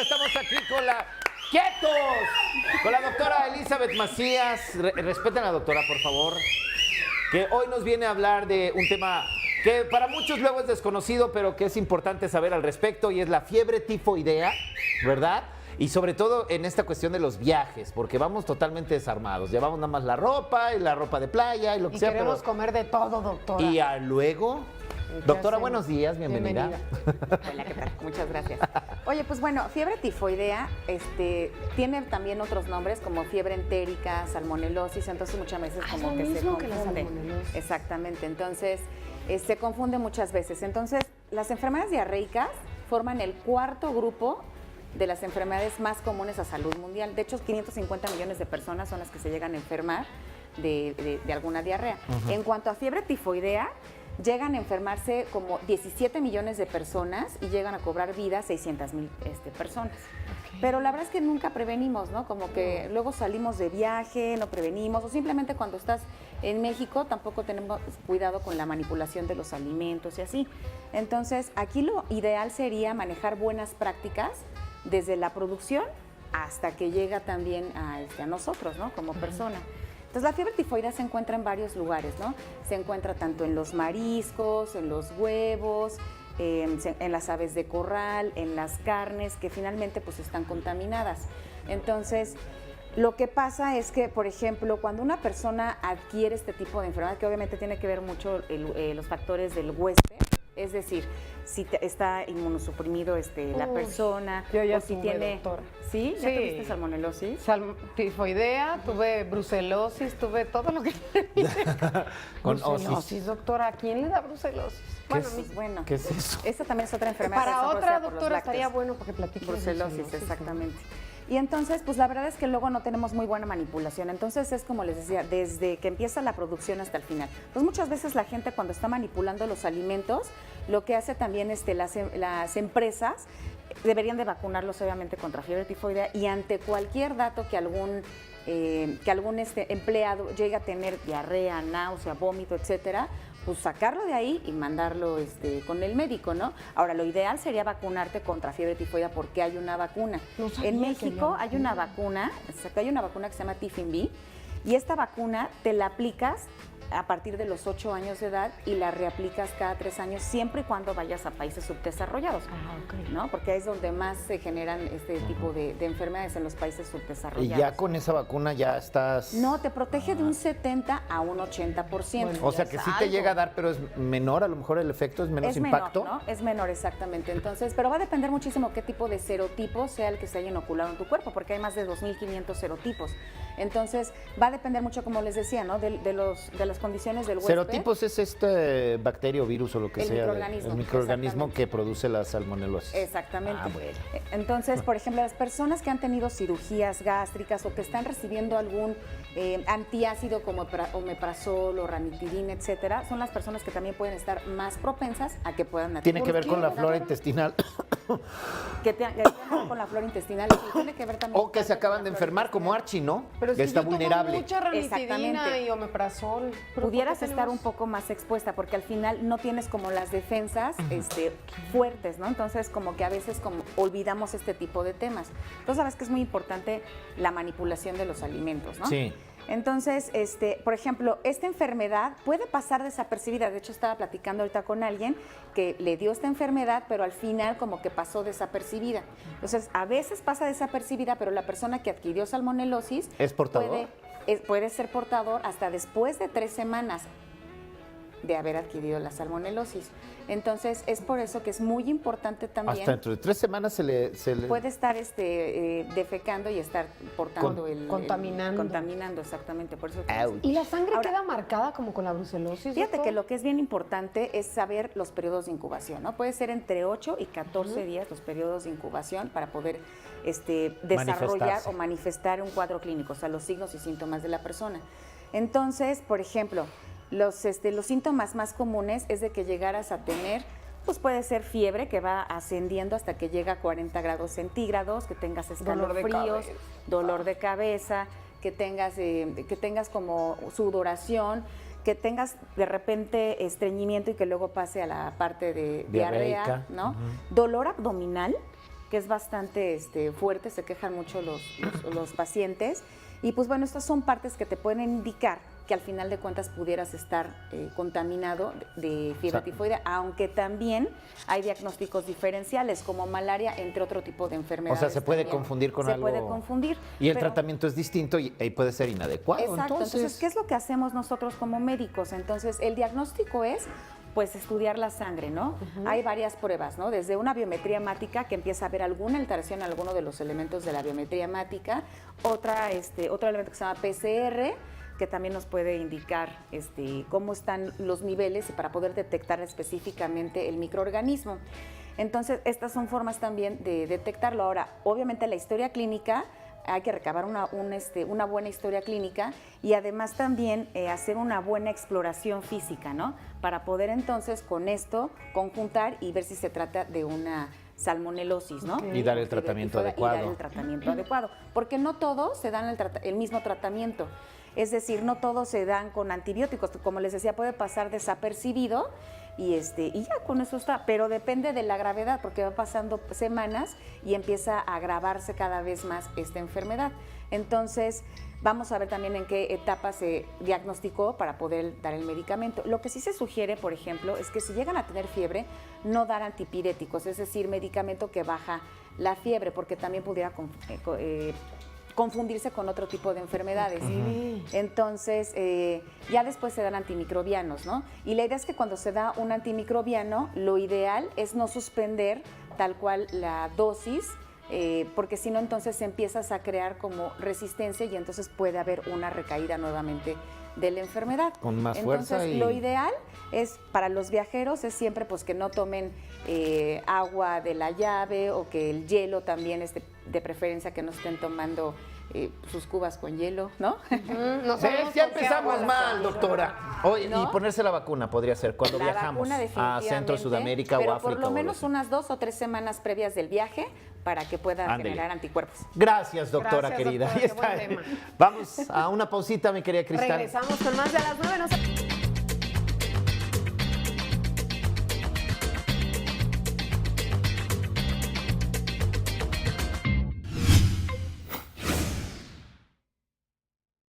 estamos aquí con la Quietos, con la doctora Elizabeth Macías. Respeten a la doctora, por favor, que hoy nos viene a hablar de un tema que para muchos luego es desconocido, pero que es importante saber al respecto, y es la fiebre tifoidea, ¿verdad? Y sobre todo en esta cuestión de los viajes, porque vamos totalmente desarmados. Llevamos nada más la ropa y la ropa de playa y lo que sea. Queremos comer de todo, doctora. Y luego... Doctora, buenos días, bienvenida. Hola, ¿qué tal? Muchas gracias. Oye, pues bueno, fiebre tifoidea tiene también otros nombres como fiebre entérica, salmonelosis, entonces muchas veces como lo que se mismo que la confunde. salmonelosis. Exactamente, entonces se confunde muchas veces. Entonces, las enfermedades diarreicas forman el cuarto grupo de las enfermedades más comunes a salud mundial. De hecho, 550 millones de personas son las que se llegan a enfermar de alguna diarrea. En cuanto a fiebre tifoidea, llegan a enfermarse como 17 millones de personas y llegan a cobrar vida 600,000 personas. Okay. Pero la verdad es que nunca prevenimos, ¿no? Como que luego salimos de viaje, no prevenimos, o simplemente cuando estás en México tampoco tenemos cuidado con la manipulación de los alimentos y así. Entonces, aquí lo ideal sería manejar buenas prácticas desde la producción hasta que llega también a nosotros, ¿no? Como persona. Entonces, la fiebre tifoidea se encuentra en varios lugares, ¿no? Se encuentra tanto en los mariscos, en los huevos, en las aves de corral, en las carnes, que finalmente pues están contaminadas. Entonces, lo que pasa es que, por ejemplo, cuando una persona adquiere este tipo de enfermedad, que obviamente tiene que ver mucho los factores del huésped, es decir, si está inmunosuprimido la persona, yo ya o si tuve, tiene... doctora. ¿Sí? ¿Ya tuviste salmonelosis? Tifoidea, tuve brucelosis, tuve todo lo que... Con brucelosis, doctora. ¿A quién le da brucelosis? Bueno, ¿Qué es eso? Esta también es otra enfermedad. Para que otra por los doctora lácteos. estaría bueno para que platique. Brucelosis, exactamente. Y entonces, pues la verdad es que luego no tenemos muy buena manipulación. Entonces es como les decía, desde que empieza la producción hasta el final. Pues muchas veces la gente cuando está manipulando los alimentos, lo que hace también las empresas deberían de vacunarlos obviamente contra fiebre tifoidea, y ante cualquier dato que algún empleado llegue a tener diarrea, náusea, vómito, etcétera, pues sacarlo de ahí y mandarlo con el médico, ¿no? Ahora, lo ideal sería vacunarte contra fiebre tifoidea porque hay una vacuna. No sabía en que México había hay una vacuna, hay una vacuna que se llama Tifin-B, y esta vacuna te la aplicas a partir de los 8 años de edad y la reaplicas cada 3 años, siempre y cuando vayas a países subdesarrollados, ¿no? Porque ahí es donde más se generan este tipo de enfermedades, en los países subdesarrollados. Y ya con esa vacuna ya estás... No, te protege de un 70 a un 80%. Bueno, O sea que sí te llega a dar, pero es menor, a lo mejor el efecto es menos impacto. Menor, ¿no? Es menor, exactamente. Entonces, pero va a depender muchísimo qué tipo de serotipo sea el que se haya inoculado en tu cuerpo, porque hay más de 2.500 serotipos. Entonces, va a depender mucho, como les decía, ¿no? De las condiciones del huésped. Serotipos es este bacteria o virus o lo que El sea. microorganismo, El microorganismo exactamente. que produce la salmonelosis. Exactamente. Ah, bueno. Entonces, por ejemplo, las personas que han tenido cirugías gástricas o que están recibiendo algún antiácido como omeprazol o ranitidina, etcétera, son las personas que también pueden estar más propensas a que puedan Tiene que ¿Por ver qué? con la flora intestinal. Que tiene que ver con la flora intestinal, y tiene que ver también O que se acaban de enfermar, como Archie, ¿no? Pero que si está yo tomo vulnerable. mucha ranitidina Exactamente. y omeprazol. ¿pero Pudieras por qué estar un tenemos? poco más expuesta porque al final no tienes como las defensas fuertes, ¿no? Entonces como que a veces como olvidamos este tipo de temas. Entonces sabes que es muy importante la manipulación de los alimentos, ¿no? Sí. Entonces, por ejemplo, esta enfermedad puede pasar desapercibida. De hecho, estaba platicando ahorita con alguien que le dio esta enfermedad, pero al final como que pasó desapercibida. Entonces, a veces pasa desapercibida, pero la persona que adquirió salmonelosis ¿Es portador? puede ser portador hasta después de 3 semanas de haber adquirido la salmonelosis. Entonces, es por eso que es muy importante también. Hasta dentro de 3 semanas se le... Puede estar defecando y estar portando Contaminando. contaminando, exactamente. Por eso Ouch. ¿Y la sangre Ahora, queda marcada como con la brucelosis? fíjate doctor? que lo que es bien importante es saber los periodos de incubación, ¿no? Puede ser entre 8 y 14 días los periodos de incubación para poder desarrollar Manifestarse. o manifestar un cuadro clínico, o sea, los signos y síntomas de la persona. Entonces, por ejemplo, los síntomas más comunes es de que llegaras a tener, pues puede ser fiebre que va ascendiendo hasta que llega a 40 grados centígrados, que tengas escalofríos, dolor de cabeza, que tengas como sudoración, que tengas de repente estreñimiento y que luego pase a la parte de diarrea, Diarreica. ¿no? Dolor abdominal, que es bastante fuerte, se quejan mucho los pacientes. Y pues bueno, estas son partes que te pueden indicar que al final de cuentas pudieras estar contaminado de fiebre tifoidea, aunque también hay diagnósticos diferenciales como malaria, entre otro tipo de enfermedades. O sea, se puede también. confundir con algo. Se puede confundir. Y el pero- tratamiento es distinto y puede ser inadecuado. Exacto, entonces, ¿qué es lo que hacemos nosotros como médicos? Entonces, el diagnóstico es pues estudiar la sangre, ¿no? Hay varias pruebas, ¿no? Desde una biometría hemática que empieza a haber alguna alteración en alguno de los elementos de la biometría hemática, otro elemento que se llama PCR, que también nos puede indicar cómo están los niveles y para poder detectar específicamente el microorganismo. Entonces, estas son formas también de detectarlo. Ahora, obviamente la historia clínica, hay que recabar una buena historia clínica y además también hacer una buena exploración física, ¿no? Para poder entonces con esto conjuntar y ver si se trata de una salmonelosis, ¿no? Y dar el tratamiento adecuado. Y dar el tratamiento adecuado. Porque no todos se dan el mismo tratamiento. Es decir, no todos se dan con antibióticos. Como les decía, puede pasar desapercibido y ya con eso está. Pero depende de la gravedad, porque va pasando semanas y empieza a agravarse cada vez más esta enfermedad. Entonces, vamos a ver también en qué etapa se diagnosticó para poder dar el medicamento. Lo que sí se sugiere, por ejemplo, es que si llegan a tener fiebre, no dar antipiréticos, es decir, medicamento que baja la fiebre, porque también pudiera confundirse con otro tipo de enfermedades. Entonces, ya después se dan antimicrobianos, ¿no? Y la idea es que cuando se da un antimicrobiano, lo ideal es no suspender tal cual la dosis, porque si no, entonces empiezas a crear como resistencia y entonces puede haber una recaída nuevamente de la enfermedad. Con más fuerza. Entonces, lo ideal es para los viajeros es siempre pues que no tomen agua de la llave o que el hielo también de preferencia que no estén tomando sus cubas con hielo, ¿no? No sabemos Ya con qué empezamos agua mal, doctora. Oye, ¿No? y ponerse la vacuna podría ser cuando La viajamos vacuna a definitivamente, Centro, Sudamérica pero o África. por lo o menos así. unas 2 o 3 semanas previas del viaje para que puedan Ándele. generar anticuerpos. Gracias, doctora Gracias, querida. doctora, Ahí qué buen está. tema. Vamos a una pausita, mi querida Cristal. Regresamos con más de las 9. No se...